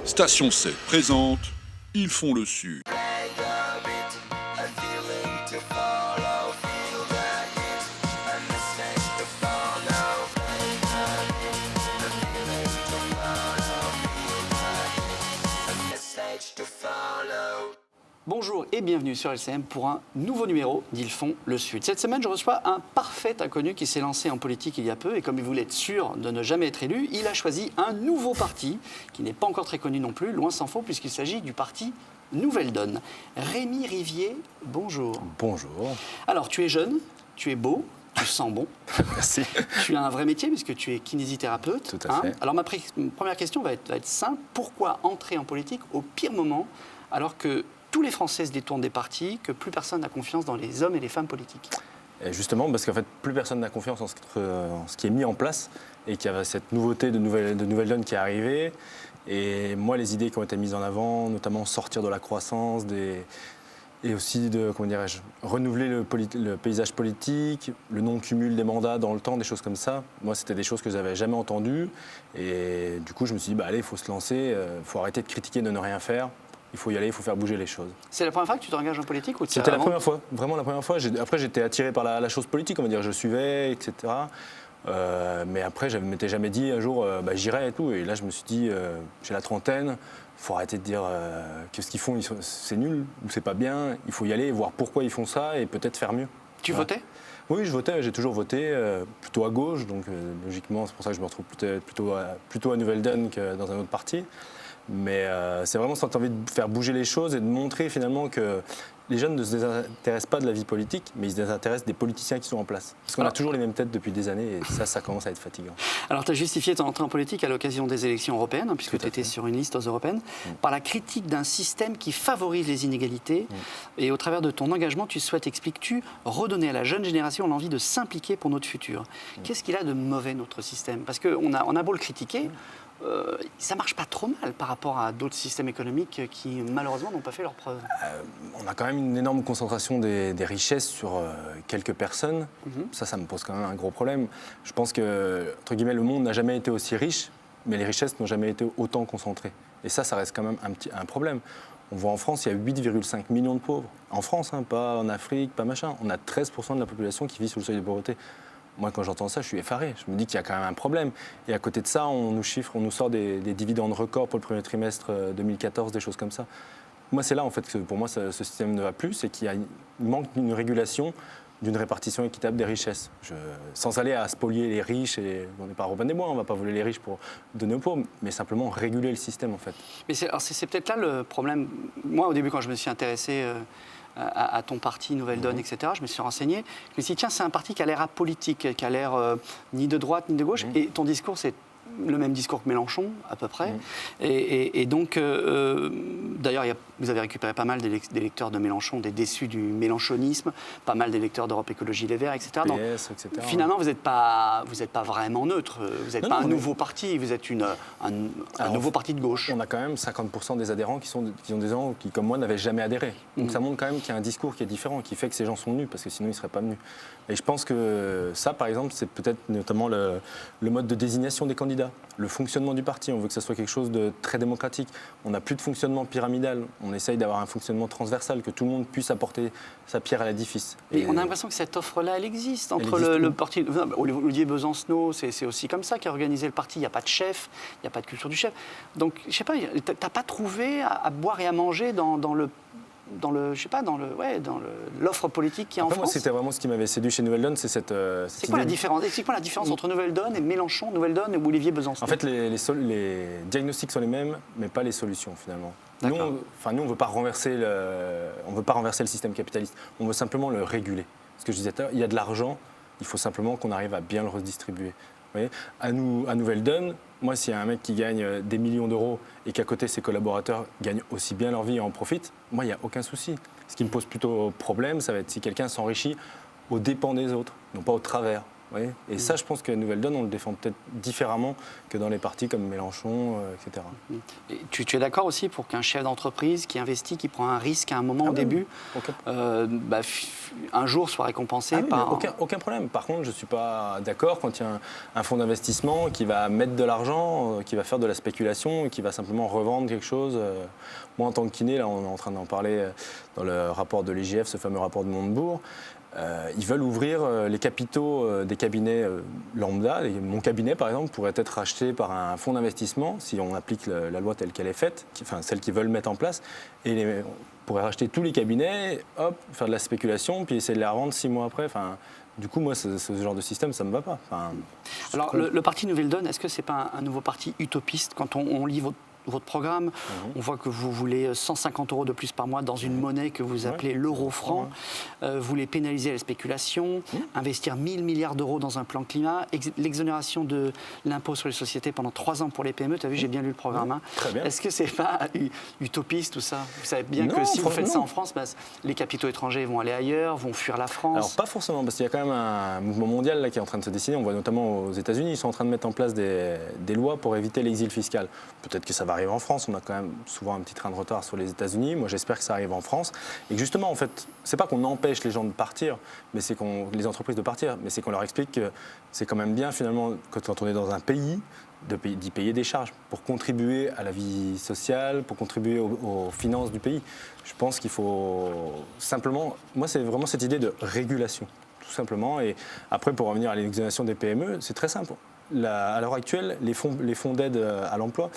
Station 7 présente Ils font le Sud. Bonjour et bienvenue sur LCM pour un nouveau numéro d'Ils font le Sud. Cette semaine, je reçois un parfait inconnu qui s'est lancé en politique il y a peu et comme il voulait être sûr de ne jamais être élu, il a choisi un nouveau parti qui n'est pas encore très connu non plus, loin s'en faut, puisqu'il s'agit du parti Nouvelle Donne. Rémi Rivier, bonjour. Bonjour. Alors, tu es jeune, tu es beau, tu sens bon. Merci. Tu as un vrai métier puisque tu es kinésithérapeute. Tout à fait. Alors, ma première question va être simple. Pourquoi entrer en politique au pire moment alors que tous les Français se détournent des partis, que plus personne n'a confiance dans les hommes et les femmes politiques? Et justement, parce qu'en fait, plus personne n'a confiance en ce qui est mis en place et qu'il y a cette nouveauté de Nouvelle Donne qui est arrivée. Et moi, les idées qui ont été mises en avant, notamment sortir de la croissance, et aussi de, comment dirais-je, renouveler le paysage politique, le non-cumul des mandats dans le temps, des choses comme ça. Moi, c'était des choses que je n'avais jamais entendues. Et du coup, je me suis dit, allez, il faut se lancer, il faut arrêter de critiquer, de ne rien faire. Il faut y aller, il faut faire bouger les choses. C'est la première fois que tu t'engages en politique ou C'était la première fois, vraiment la première fois. Après, j'étais attiré par la chose politique, on va dire. Je suivais, etc. Mais après, je ne m'étais jamais dit un jour, j'irai et tout. Et là, je me suis dit, j'ai la trentaine, il faut arrêter de dire que ce qu'ils font, c'est nul ou c'est pas bien. Il faut y aller, voir pourquoi ils font ça et peut-être faire mieux. Tu votais ? Oui, je votais, j'ai toujours voté, plutôt à gauche. Donc, logiquement, c'est pour ça que je me retrouve plutôt à Nouvelle Donne que dans un autre parti. Mais c'est vraiment cette envie de faire bouger les choses et de montrer finalement que les jeunes ne se désintéressent pas de la vie politique, mais ils se désintéressent des politiciens qui sont en place. Parce qu'on a toujours les mêmes têtes depuis des années et ça commence à être fatigant. Alors tu as justifié ton entrée en politique à l'occasion des élections européennes, puisque tu étais sur une liste aux européennes, par la critique d'un système qui favorise les inégalités. Et au travers de ton engagement, tu souhaites, expliques-tu, redonner à la jeune génération l'envie de s'impliquer pour notre futur. Qu'est-ce qu'il a de mauvais, notre système? Parce qu'on a beau le critiquer, ça ne marche pas trop mal par rapport à d'autres systèmes économiques qui, malheureusement, n'ont pas fait leurs preuves. On a quand même une énorme concentration des richesses sur quelques personnes. Ça me pose quand même un gros problème. Je pense que, entre guillemets, le monde n'a jamais été aussi riche, mais les richesses n'ont jamais été autant concentrées. Et ça reste quand même un problème. On voit en France, il y a 8,5 millions de pauvres. En France, pas en Afrique, pas machin. On a 13% de la population qui vit sous le seuil de pauvreté. Moi, quand j'entends ça, je suis effaré. Je me dis qu'il y a quand même un problème. Et à côté de ça, on nous sort des dividendes records pour le premier trimestre 2014, des choses comme ça. Moi, c'est là, en fait, que pour moi, ce système ne va plus. C'est qu'il manque d'une régulation, d'une répartition équitable des richesses. Sans aller à spolier les riches, et on n'est pas Robin des Bois, on ne va pas voler les riches pour donner aux pauvres, mais simplement réguler le système, en fait. Mais c'est peut-être là le problème. Moi, au début, quand je me suis intéressé à ton parti, Nouvelle Donne, etc., je me suis renseigné. Je me suis dit, tiens, c'est un parti qui a l'air apolitique, qui a l'air ni de droite ni de gauche. Et ton discours, c'est le même discours que Mélenchon, à peu près. Et donc, d'ailleurs, vous avez récupéré pas mal d'électeurs de Mélenchon, des déçus du mélenchonisme, pas mal d'électeurs d'Europe Écologie Les Verts, etc. Donc, etc. Finalement, vous n'êtes pas vraiment neutre. Vous n'êtes pas un nouveau parti, vous êtes un nouveau parti de gauche. On a quand même 50% des adhérents qui ont des gens qui, comme moi, n'avaient jamais adhéré. Donc ça montre quand même qu'il y a un discours qui est différent, qui fait que ces gens sont venus, parce que sinon ils ne seraient pas venus. Et je pense que ça, par exemple, c'est peut-être notamment le mode de désignation des candidats, le fonctionnement du parti. On veut que ça soit quelque chose de très démocratique. On n'a plus de fonctionnement pyramidal. On essaye d'avoir un fonctionnement transversal, que tout le monde puisse apporter sa pierre à l'édifice. Et on a l'impression que cette offre-là, elle existe. Entre le parti. Olivier Besancenot, c'est aussi comme ça qu'a organisé le parti. Il n'y a pas de chef, il n'y a pas de culture du chef. Donc, je ne sais pas, tu n'as pas trouvé à boire et à manger dans l'offre politique qui est en France. Moi, c'était vraiment ce qui m'avait séduit chez Nouvelle Donne, c'est cette C'est quoi la différence? Explique-moi la différence entre Nouvelle Donne et Mélenchon, Nouvelle Donne et Olivier Besancenot. En fait, les diagnostics sont les mêmes, mais pas les solutions finalement. Nous, on ne veut pas renverser le système capitaliste. On veut simplement le réguler. Ce que je disais tout à l'heure, il y a de l'argent, il faut simplement qu'on arrive à bien le redistribuer. Vous voyez, à Nouvelle Donne, moi, s'il y a un mec qui gagne des millions d'euros et qu'à côté, ses collaborateurs gagnent aussi bien leur vie et en profitent, moi, il n'y a aucun souci. Ce qui me pose plutôt problème, ça va être si quelqu'un s'enrichit aux dépens des autres, non pas au travers. Vous voyez, et ça, je pense que Nouvelle Donne, on le défend peut-être différemment que dans les partis comme Mélenchon, etc. Et tu es d'accord aussi pour qu'un chef d'entreprise qui investit, qui prend un risque à un moment au début, un jour soit récompensé par... Aucun problème. Par contre, je ne suis pas d'accord quand il y a un fonds d'investissement qui va mettre de l'argent, qui va faire de la spéculation et qui va simplement revendre quelque chose. Moi, en tant que kiné, là, on est en train d'en parler dans le rapport de l'IGF, ce fameux rapport de Montebourg. Ils veulent ouvrir les capitaux des cabinets lambda. Et mon cabinet, par exemple, pourrait être racheté par un fonds d'investissement si on applique la loi telle qu'elle est faite, enfin celle qu'ils veulent mettre en place. Et on pourrait racheter tous les cabinets, hop, faire de la spéculation, puis essayer de les revendre 6 mois après. Enfin, du coup, moi, ce genre de système, ça ne me va pas. Enfin, alors, le parti Nouvelle Donne, est-ce que ce n'est pas un nouveau parti utopiste? Quand on lit votre programme, on voit que vous voulez 150 € de plus par mois dans une monnaie que vous appelez l'euro-franc. Vous voulez pénaliser la spéculation, investir 1000 milliards d'euros dans un plan climat, l'exonération de l'impôt sur les sociétés pendant 3 ans pour les PME. Tu as vu, j'ai bien lu le programme. Hein. Très bien. Est-ce que c'est pas utopiste tout ça? Vous savez bien que si vous faites ça en France, les capitaux étrangers vont aller ailleurs, vont fuir la France. Alors pas forcément, parce qu'il y a quand même un mouvement mondial là, qui est en train de se dessiner. On voit notamment aux États-Unis, ils sont en train de mettre en place des lois pour éviter l'exil fiscal. Peut-être que ça va arriver en France. On a quand même souvent un petit train de retard sur les États-Unis. Moi, j'espère que ça arrive en France. Et que justement, en fait, c'est pas qu'on empêche les gens de partir, mais c'est les entreprises de partir, mais c'est qu'on leur explique que c'est quand même bien finalement quand on est dans un pays d'y payer des charges pour contribuer à la vie sociale, pour contribuer aux finances du pays. Je pense qu'il faut simplement... Moi, c'est vraiment cette idée de régulation, tout simplement. Et après, pour revenir à l'exonération des PME, c'est très simple. À l'heure actuelle, les fonds d'aide à l'emploi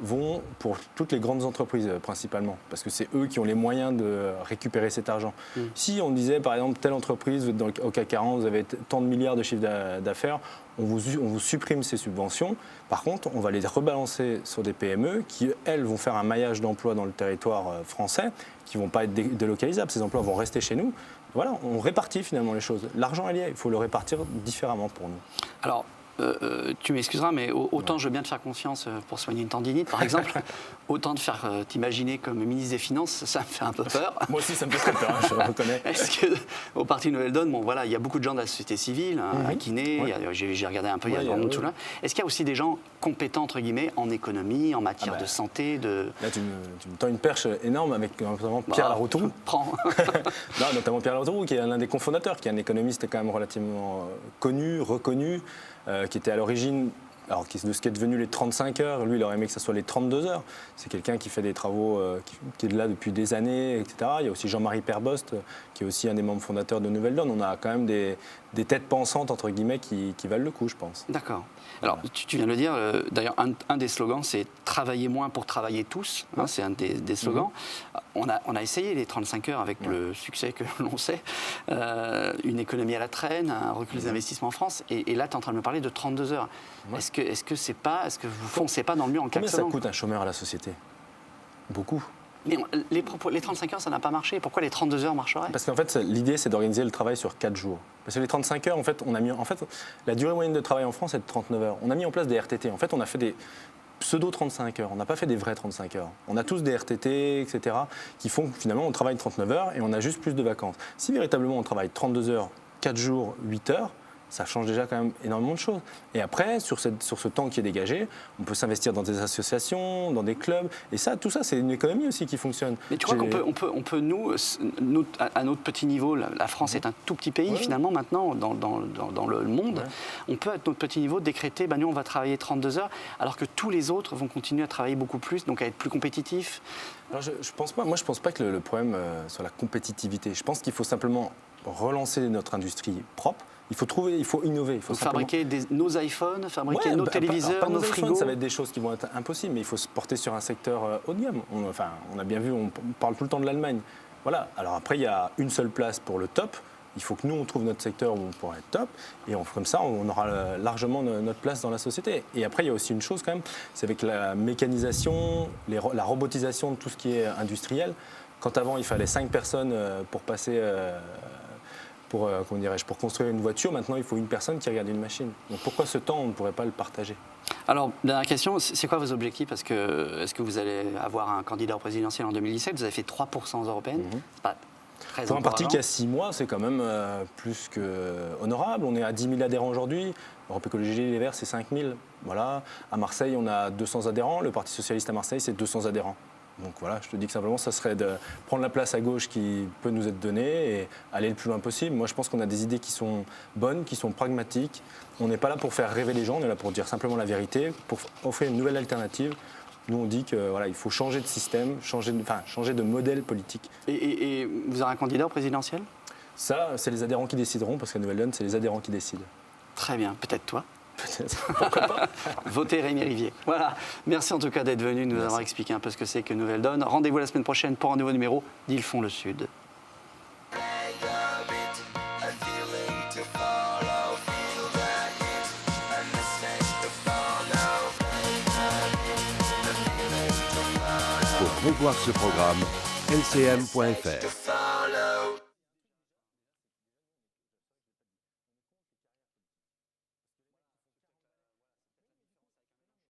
vont pour toutes les grandes entreprises principalement, parce que c'est eux qui ont les moyens de récupérer cet argent. Si on disait par exemple telle entreprise au CAC 40, vous avez tant de milliards de chiffre d'affaires, on vous supprime ces subventions. Par contre, on va les rebalancer sur des PME qui, elles, vont faire un maillage d'emplois dans le territoire français, qui ne vont pas être délocalisables. Ces emplois vont rester chez nous. Voilà, on répartit finalement les choses. L'argent est lié, il faut le répartir différemment pour nous. Alors, tu m'excuseras, mais autant je veux bien te faire confiance pour soigner une tendinite, par exemple, autant te faire t'imaginer comme ministre des Finances, ça me fait un peu peur. Moi aussi, ça me fait très peur, je le reconnais. Est-ce qu'au Parti Nouvelle Donne, bon, voilà, il y a beaucoup de gens de la société civile, à kiné, j'ai regardé un peu, il y a vraiment tout là. Est-ce qu'il y a aussi des gens compétents, entre guillemets, en économie, en matière de santé Là, tu me tends une perche énorme avec notamment Pierre Laroutourou. Prends. Non, notamment Pierre Laroutourou, qui est l'un des cofondateurs, qui est un économiste quand même relativement connu, reconnu, qui était à l'origine, alors de ce qui est devenu les 35 heures. Lui, il aurait aimé que ce soit les 32 heures. C'est quelqu'un qui fait des travaux, qui est là depuis des années, etc. Il y a aussi Jean-Marie Perbost, qui est aussi un des membres fondateurs de Nouvelle Donne. On a quand même des têtes pensantes, entre guillemets, qui valent le coup, je pense. D'accord. Alors, tu viens de le dire, d'ailleurs, un des slogans, c'est « Travailler moins pour travailler tous ». C'est un des slogans. On a essayé les 35 heures avec le succès que l'on sait. Une économie à la traîne, un recul des investissements en France. Et là, tu es en train de me parler de 32 heures. Est-ce que vous foncez pas dans le mur en 4 semaines? Combien ça coûte un chômeur à la société? Beaucoup. Mais les 35 heures, ça n'a pas marché. Pourquoi les 32 heures marcheraient? Parce qu'en fait, l'idée, c'est d'organiser le travail sur 4 jours. Parce que les 35 heures, en fait, la durée moyenne de travail en France est de 39 heures. On a mis en place des RTT. En fait, on a fait des pseudo 35 heures. On n'a pas fait des vrais 35 heures. On a tous des RTT, etc., qui font que finalement, on travaille 39 heures et on a juste plus de vacances. Si véritablement on travaille 32 heures, 4 jours, 8 heures, ça change déjà quand même énormément de choses. Et après, sur ce temps qui est dégagé, on peut s'investir dans des associations, dans des clubs. Et ça, tout ça, c'est une économie aussi qui fonctionne. Mais tu crois qu'on peut nous, à notre petit niveau, la France est un tout petit pays finalement maintenant dans le monde, on peut à notre petit niveau décréter, nous on va travailler 32 heures, alors que tous les autres vont continuer à travailler beaucoup plus, donc à être plus compétitifs. Alors je pense pas. Moi, je pense pas que le problème soit la compétitivité. Je pense qu'il faut simplement relancer notre industrie propre. Il faut innover. Il faut fabriquer nos iPhones, fabriquer nos téléviseurs, nos frigos. Ça va être des choses qui vont être impossibles, mais il faut se porter sur un secteur haut de gamme. On a bien vu, on parle tout le temps de l'Allemagne. Voilà. Alors après, il y a une seule place pour le top. Il faut que nous, on trouve notre secteur où on pourra être top. Et comme ça, on aura largement notre place dans la société. Et après, il y a aussi une chose quand même, c'est avec la mécanisation, la robotisation de tout ce qui est industriel. Quand avant, il fallait 5 personnes pour passer... Pour construire une voiture, maintenant il faut une personne qui regarde une machine. Donc pourquoi ce temps, on ne pourrait pas le partager? Alors, dernière question, c'est quoi vos objectifs? Est-ce que vous allez avoir un candidat au présidentiel en 2017? Vous avez fait 3% aux européennes. Très Pour un parti encourageant. qui a 6 mois, c'est quand même plus que honorable. On est à 10 000 adhérents aujourd'hui. Europe Écologie Les Verts, c'est 5 000. Voilà. À Marseille, on a 200 adhérents. Le Parti Socialiste à Marseille, c'est 200 adhérents. Donc voilà, je te dis que simplement, ça serait de prendre la place à gauche qui peut nous être donnée et aller le plus loin possible. Moi, je pense qu'on a des idées qui sont bonnes, qui sont pragmatiques. On n'est pas là pour faire rêver les gens, on est là pour dire simplement la vérité, pour offrir une nouvelle alternative. Nous, on dit que voilà, il faut changer de système, changer de modèle politique. Et vous aurez un candidat au présidentiel? Ça, c'est les adhérents qui décideront, parce qu'à Nouvelle Donne, c'est les adhérents qui décident. Très bien, peut-être toi. Peut-être. Pourquoi pas? Votez Rémi Rivier. Voilà. Merci en tout cas d'être venu nous avoir expliqué un peu ce que c'est que Nouvelle Donne. Rendez-vous la semaine prochaine pour un nouveau numéro d'Ils font le Sud. Pour revoir ce programme, lcm.fr.